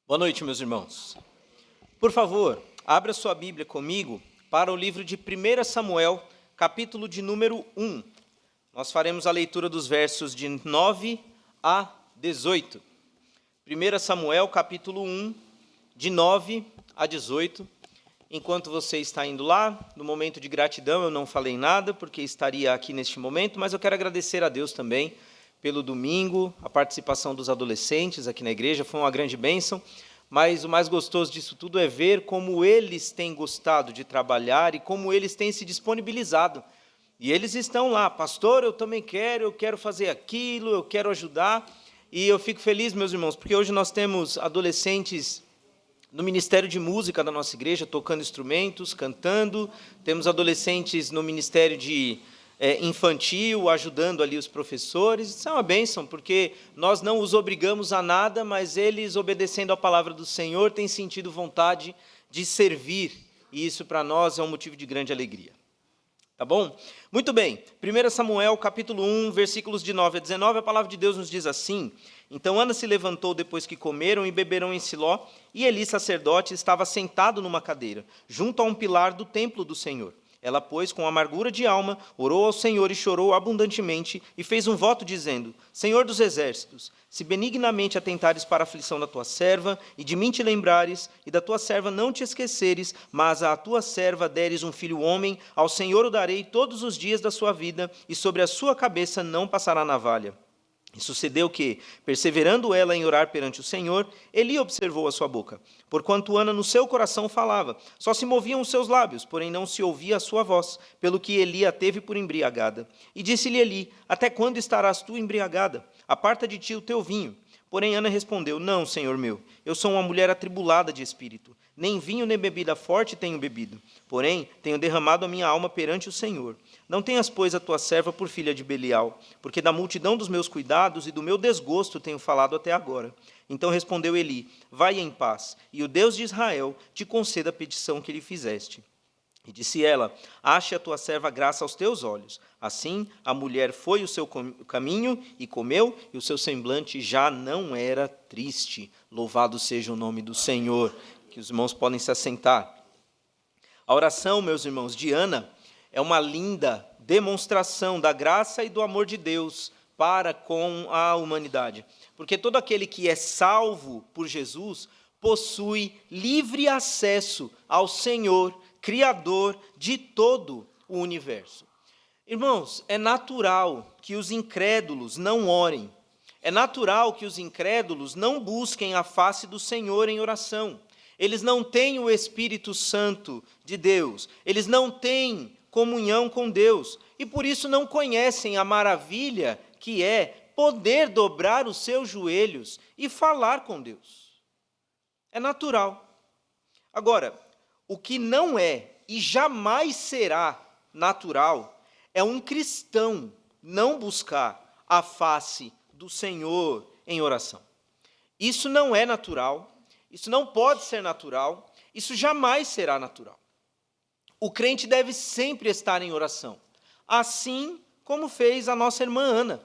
Boa noite, meus irmãos. Por favor, abra sua Bíblia comigo para o livro de 1 Samuel, capítulo de número 1. Nós faremos a leitura dos versos de 9 a 18. 1 Samuel, capítulo 1, de 9 a 18. Enquanto você está indo lá, no momento de gratidão, eu não falei nada, porque estaria aqui neste momento, mas eu quero agradecer a Deus também pelo domingo, a participação dos adolescentes aqui na igreja, foi uma grande bênção, mas o mais gostoso disso tudo é ver como eles têm gostado de trabalhar e como eles têm se disponibilizado. E eles estão lá, pastor, eu também quero, eu quero fazer aquilo, eu quero ajudar. E eu fico feliz, meus irmãos, porque hoje nós temos adolescentes no Ministério de Música da nossa igreja, tocando instrumentos, cantando, temos adolescentes no Ministério de infantil, ajudando ali os professores. Isso é uma bênção, porque nós não os obrigamos a nada, mas eles, obedecendo a palavra do Senhor, têm sentido vontade de servir, e isso para nós é um motivo de grande alegria. Tá bom? Muito bem, 1 Samuel, capítulo 1, versículos de 9 a 19, a palavra de Deus nos diz assim: Então Ana se levantou depois que comeram e beberam em Siló, e Eli, sacerdote, estava sentado numa cadeira, junto a um pilar do templo do Senhor. Ela, pois, com amargura de alma, orou ao Senhor e chorou abundantemente, e fez um voto dizendo: Senhor dos exércitos, se benignamente atentares para a aflição da tua serva, e de mim te lembrares, e da tua serva não te esqueceres, mas à tua serva deres um filho homem, ao Senhor o darei todos os dias da sua vida, e sobre a sua cabeça não passará navalha. E sucedeu que, perseverando ela em orar perante o Senhor, Eli observou a sua boca. Porquanto Ana no seu coração falava, só se moviam os seus lábios, porém não se ouvia a sua voz, pelo que Eli a teve por embriagada. E disse-lhe Eli: Até quando estarás tu embriagada? Aparta de ti o teu vinho. Porém Ana respondeu: Não, Senhor meu, eu sou uma mulher atribulada de espírito. Nem vinho nem bebida forte tenho bebido. Porém, tenho derramado a minha alma perante o Senhor. Não tenhas, pois, a tua serva por filha de Belial, porque da multidão dos meus cuidados e do meu desgosto tenho falado até agora. Então respondeu Eli: Vai em paz, e o Deus de Israel te conceda a petição que lhe fizeste. E disse ela: Ache a tua serva graça aos teus olhos. Assim, a mulher foi o seu caminho e comeu, e o seu semblante já não era triste. Louvado seja o nome do Senhor. Que os irmãos podem se assentar. A oração, meus irmãos, de Ana é uma linda demonstração da graça e do amor de Deus para com a humanidade. Porque todo aquele que é salvo por Jesus possui livre acesso ao Senhor, Criador de todo o universo. Irmãos, é natural que os incrédulos não orem. É natural que os incrédulos não busquem a face do Senhor em oração. Eles não têm o Espírito Santo de Deus. Eles não têm comunhão com Deus. E por isso não conhecem a maravilha que é poder dobrar os seus joelhos e falar com Deus. É natural. Agora, o que não é e jamais será natural é um cristão não buscar a face do Senhor em oração. Isso não é natural, isso não pode ser natural, isso jamais será natural. O crente deve sempre estar em oração, assim como fez a nossa irmã Ana,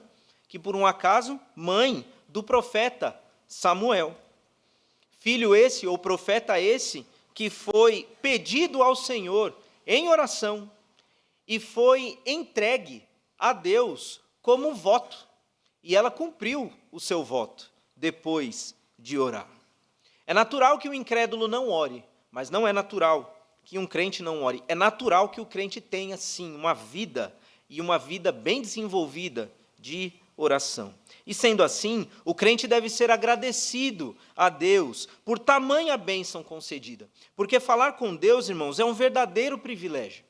que por um acaso, mãe do profeta Samuel. Filho esse, ou profeta esse, que foi pedido ao Senhor em oração e foi entregue a Deus como voto. E ela cumpriu o seu voto depois de orar. É natural que o incrédulo não ore, mas não é natural que um crente não ore. É natural que o crente tenha, sim, uma vida, e uma vida bem desenvolvida de oração. E sendo assim, o crente deve ser agradecido a Deus por tamanha bênção concedida. Porque falar com Deus, irmãos, é um verdadeiro privilégio.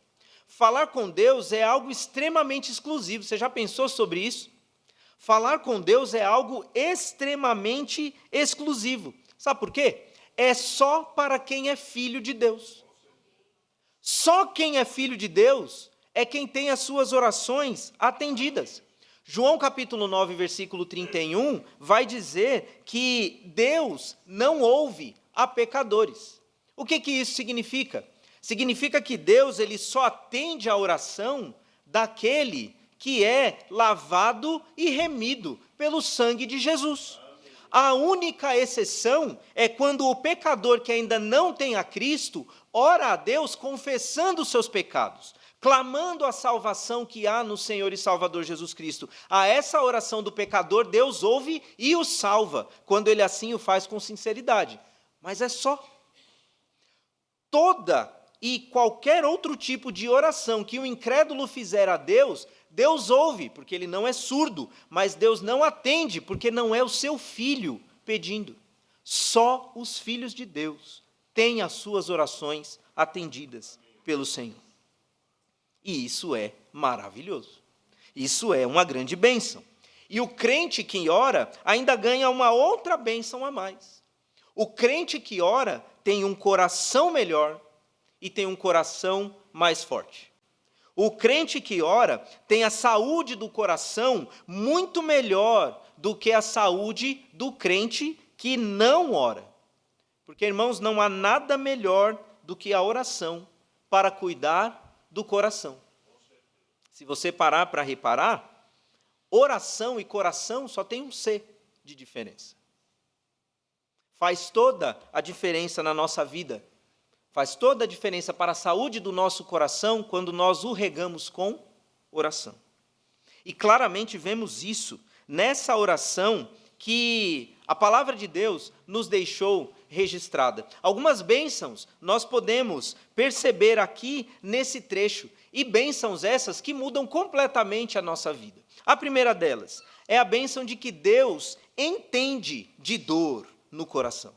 Falar com Deus é algo extremamente exclusivo. Você já pensou sobre isso? Falar com Deus é algo extremamente exclusivo. Sabe por quê? É só para quem é filho de Deus. Só quem é filho de Deus é quem tem as suas orações atendidas. João capítulo 9, versículo 31, vai dizer que Deus não ouve a pecadores. O que isso significa? Significa que Deus ele só atende a oração daquele que é lavado e remido pelo sangue de Jesus. A única exceção é quando o pecador que ainda não tem a Cristo ora a Deus confessando os seus pecados, clamando a salvação que há no Senhor e Salvador Jesus Cristo. A essa oração do pecador, Deus ouve e o salva, quando ele assim o faz com sinceridade. Mas é só. Toda e qualquer outro tipo de oração que o incrédulo fizer a Deus, Deus ouve, porque ele não é surdo, mas Deus não atende, porque não é o seu filho pedindo. Só os filhos de Deus têm as suas orações atendidas pelo Senhor. E isso é maravilhoso. Isso é uma grande bênção. E o crente que ora ainda ganha uma outra bênção a mais. O crente que ora tem um coração melhor e tem um coração mais forte. O crente que ora tem a saúde do coração muito melhor do que a saúde do crente que não ora. Porque, irmãos, não há nada melhor do que a oração para cuidar do coração. Se você parar para reparar, oração e coração só tem um C de diferença. Faz toda a diferença na nossa vida. Faz toda a diferença para a saúde do nosso coração quando nós o regamos com oração. E claramente vemos isso nessa oração que a palavra de Deus nos deixou registrada. Algumas bênçãos nós podemos perceber aqui nesse trecho, e bênçãos essas que mudam completamente a nossa vida. A primeira delas é a bênção de que Deus entende de dor no coração.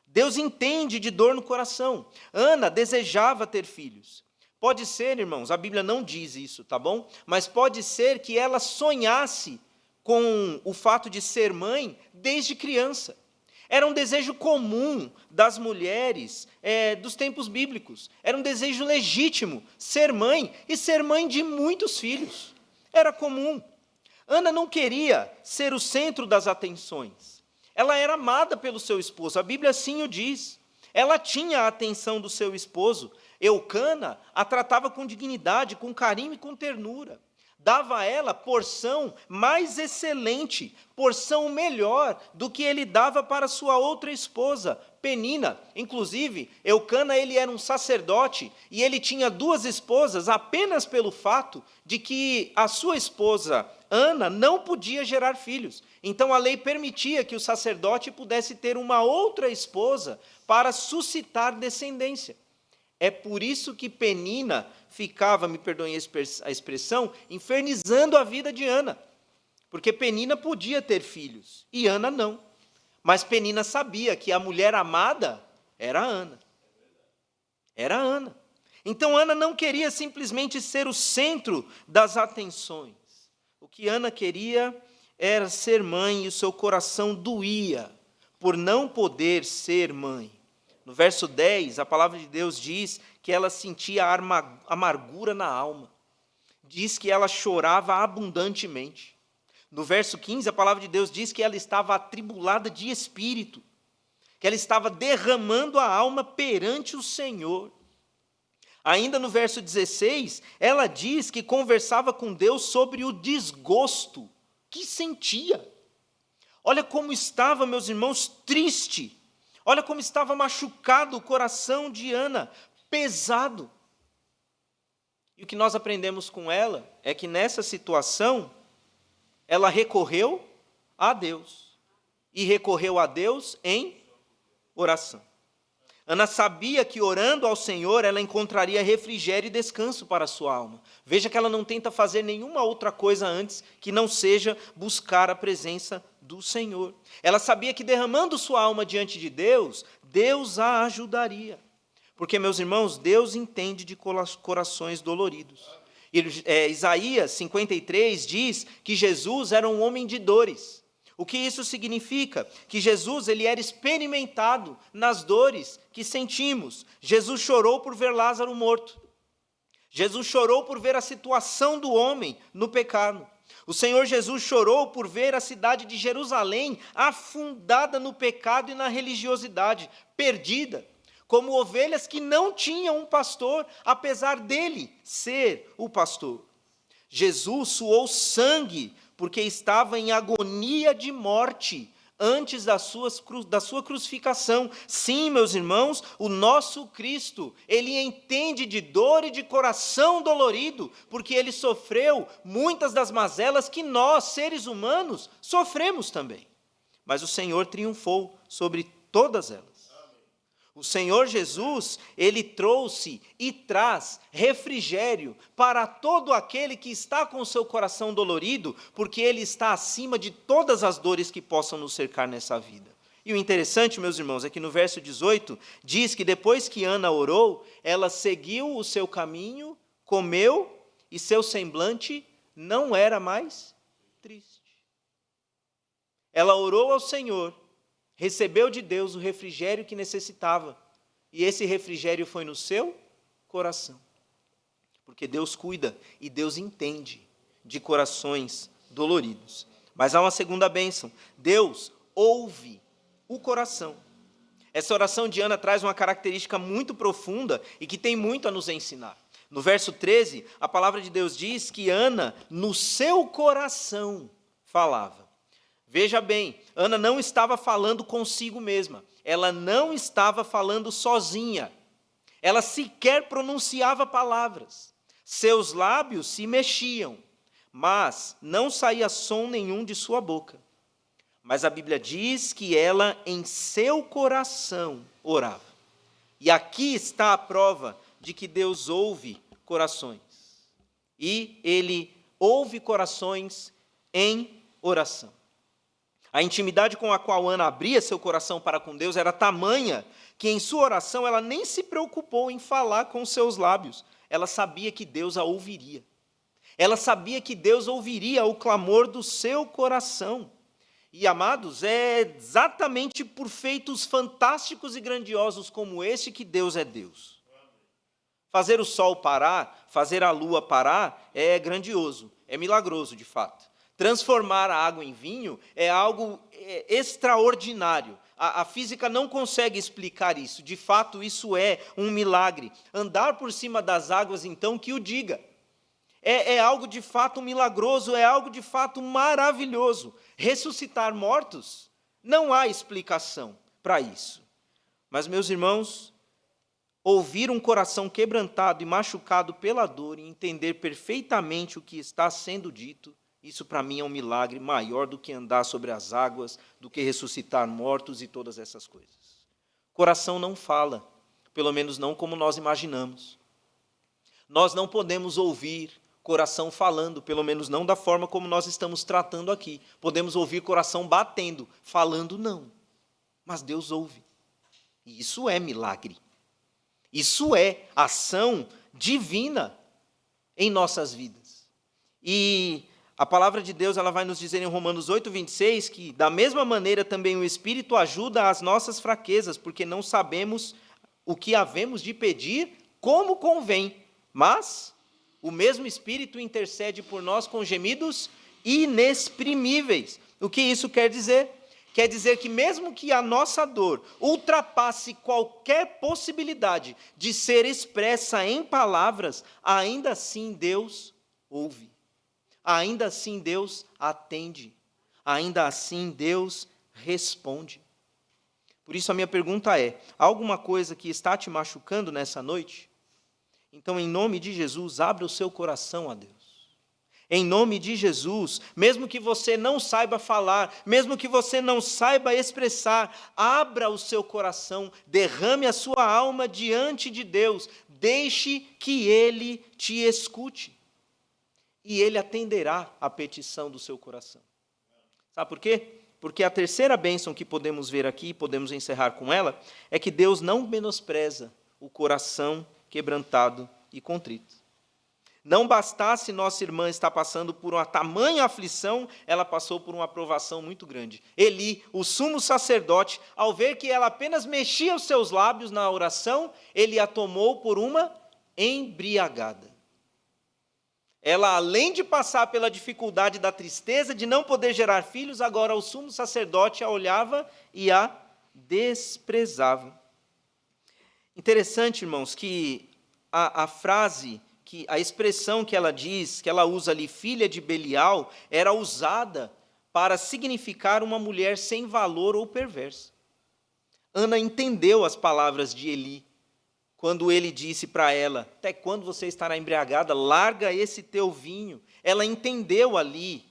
Deus entende de dor no coração. Ana desejava ter filhos. Pode ser, irmãos, a Bíblia não diz isso, tá bom? Mas pode ser que ela sonhasse com o fato de ser mãe desde criança. Era um desejo comum das mulheres dos tempos bíblicos. Era um desejo legítimo ser mãe e ser mãe de muitos filhos. Era comum. Ana não queria ser o centro das atenções. Ela era amada pelo seu esposo, a Bíblia assim o diz. Ela tinha a atenção do seu esposo. Eucana a tratava com dignidade, com carinho e com ternura. Dava a ela porção mais excelente, porção melhor do que ele dava para sua outra esposa, Penina. Inclusive, Eucana ele era um sacerdote e ele tinha duas esposas apenas pelo fato de que a sua esposa, Ana, não podia gerar filhos. Então a lei permitia que o sacerdote pudesse ter uma outra esposa para suscitar descendência. É por isso que Penina ficava, me perdoem a expressão, infernizando a vida de Ana. Porque Penina podia ter filhos e Ana não. Mas Penina sabia que a mulher amada era Ana. Era Ana. Então Ana não queria simplesmente ser o centro das atenções. O que Ana queria era ser mãe e o seu coração doía por não poder ser mãe. No verso 10, a palavra de Deus diz que ela sentia amargura na alma. Diz que ela chorava abundantemente. No verso 15, a palavra de Deus diz que ela estava atribulada de espírito, que ela estava derramando a alma perante o Senhor. Ainda no verso 16, ela diz que conversava com Deus sobre o desgosto que sentia. Olha como estava, meus irmãos, triste. Olha como estava machucado o coração de Ana, pesado. E o que nós aprendemos com ela é que nessa situação, ela recorreu a Deus. E recorreu a Deus em oração. Ana sabia que orando ao Senhor, ela encontraria refrigério e descanso para a sua alma. Veja que ela não tenta fazer nenhuma outra coisa antes que não seja buscar a presença do Senhor. Ela sabia que derramando sua alma diante de Deus, Deus a ajudaria. Porque, meus irmãos, Deus entende de corações doloridos. Isaías 53 diz que Jesus era um homem de dores. O que isso significa? Que Jesus ele era experimentado nas dores que sentimos. Jesus chorou por ver Lázaro morto. Jesus chorou por ver a situação do homem no pecado. O Senhor Jesus chorou por ver a cidade de Jerusalém afundada no pecado e na religiosidade, perdida, como ovelhas que não tinham um pastor, apesar dele ser o pastor. Jesus suou sangue porque estava em agonia de morte antes da sua crucificação. Sim, meus irmãos, o nosso Cristo, ele entende de dor e de coração dolorido, porque ele sofreu muitas das mazelas que nós, seres humanos, sofremos também. Mas o Senhor triunfou sobre todas elas. O Senhor Jesus, ele trouxe e traz refrigério para todo aquele que está com o seu coração dolorido, porque ele está acima de todas as dores que possam nos cercar nessa vida. E o interessante, meus irmãos, é que no verso 18, diz que depois que Ana orou, ela seguiu o seu caminho, comeu, e seu semblante não era mais triste. Ela orou ao Senhor, recebeu de Deus o refrigério que necessitava, e esse refrigério foi no seu coração. Porque Deus cuida e Deus entende de corações doloridos. Mas há uma segunda bênção: Deus ouve o coração. Essa oração de Ana traz uma característica muito profunda e que tem muito a nos ensinar. No verso 13, a palavra de Deus diz que Ana, no seu coração, falava. Veja bem, Ana não estava falando consigo mesma, ela não estava falando sozinha, ela sequer pronunciava palavras, seus lábios se mexiam, mas não saía som nenhum de sua boca. Mas a Bíblia diz que ela em seu coração orava. E aqui está a prova de que Deus ouve corações, e Ele ouve corações em oração. A intimidade com a qual Ana abria seu coração para com Deus era tamanha que em sua oração ela nem se preocupou em falar com seus lábios. Ela sabia que Deus a ouviria. Ela sabia que Deus ouviria o clamor do seu coração. E, amados, é exatamente por feitos fantásticos e grandiosos como este que Deus é Deus. Fazer o sol parar, fazer a lua parar, é grandioso, é milagroso de fato. Transformar a água em vinho é algo extraordinário. A física não consegue explicar isso. De fato, isso é um milagre. Andar por cima das águas, então, que o diga. É algo de fato milagroso, é algo de fato maravilhoso. Ressuscitar mortos, não há explicação para isso. Mas, meus irmãos, ouvir um coração quebrantado e machucado pela dor e entender perfeitamente o que está sendo dito, isso para mim é um milagre maior do que andar sobre as águas, do que ressuscitar mortos e todas essas coisas. Coração não fala, pelo menos não como nós imaginamos. Nós não podemos ouvir coração falando, pelo menos não da forma como nós estamos tratando aqui. Podemos ouvir coração batendo, falando não. Mas Deus ouve. E isso é milagre. Isso é ação divina em nossas vidas. E a palavra de Deus ela vai nos dizer em Romanos 8:26 que, da mesma maneira, também o Espírito ajuda as nossas fraquezas, porque não sabemos o que havemos de pedir como convém, mas o mesmo Espírito intercede por nós com gemidos inexprimíveis. O que isso quer dizer? Quer dizer que mesmo que a nossa dor ultrapasse qualquer possibilidade de ser expressa em palavras, ainda assim Deus ouve. Ainda assim Deus atende, ainda assim Deus responde. Por isso a minha pergunta é: há alguma coisa que está te machucando nessa noite? Então, em nome de Jesus, abra o seu coração a Deus. Em nome de Jesus, mesmo que você não saiba falar, mesmo que você não saiba expressar, abra o seu coração, derrame a sua alma diante de Deus, deixe que Ele te escute. E Ele atenderá a petição do seu coração. Sabe por quê? Porque a terceira bênção que podemos ver aqui, podemos encerrar com ela, é que Deus não menospreza o coração quebrantado e contrito. Não bastasse nossa irmã estar passando por uma tamanha aflição, ela passou por uma provação muito grande. Eli, o sumo sacerdote, ao ver que ela apenas mexia os seus lábios na oração, ele a tomou por uma embriagada. Ela, além de passar pela dificuldade da tristeza de não poder gerar filhos, agora o sumo sacerdote a olhava e a desprezava. Interessante, irmãos, que a frase, a expressão que ela diz, que ela usa ali, filha de Belial, era usada para significar uma mulher sem valor ou perversa. Ana entendeu as palavras de Eli, quando ele disse para ela: até quando você estará embriagada? Larga esse teu vinho. Ela entendeu ali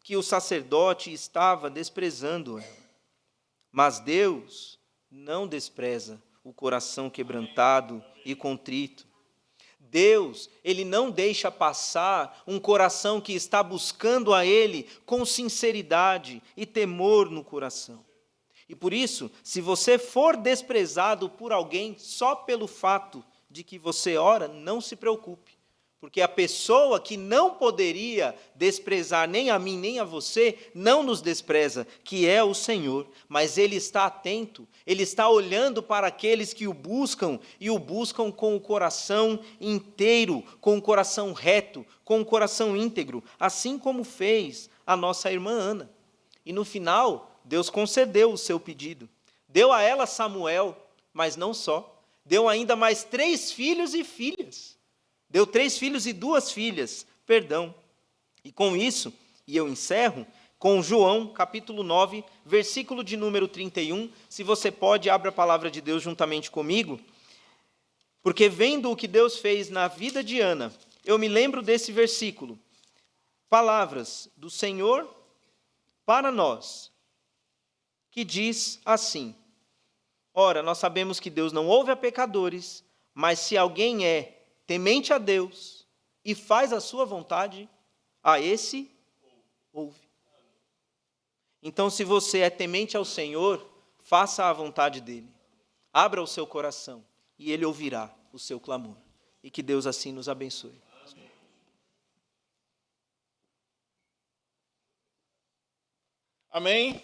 que o sacerdote estava desprezando ela. Mas Deus não despreza o coração quebrantado e contrito. Deus, Ele não deixa passar um coração que está buscando a Ele com sinceridade e temor no coração. E por isso, se você for desprezado por alguém só pelo fato de que você ora, não se preocupe. Porque a pessoa que não poderia desprezar nem a mim nem a você, não nos despreza, que é o Senhor. Mas Ele está atento, Ele está olhando para aqueles que o buscam, e o buscam com o coração inteiro, com o coração reto, com o coração íntegro, assim como fez a nossa irmã Ana. E no final, Deus concedeu o seu pedido. Deu a ela Samuel, mas não só. Deu ainda mais 3 filhos e filhas. Deu 3 filhos e 2 filhas, perdão. E com isso, e eu encerro, com João, capítulo 9, versículo de número 31. Se você pode, abra a palavra de Deus juntamente comigo. Porque vendo o que Deus fez na vida de Ana, eu me lembro desse versículo. Palavras do Senhor para nós, que diz assim: ora, nós sabemos que Deus não ouve a pecadores, mas se alguém é temente a Deus e faz a sua vontade, a esse ouve. Então, se você é temente ao Senhor, faça a vontade dele. Abra o seu coração e ele ouvirá o seu clamor. E que Deus assim nos abençoe. Amém?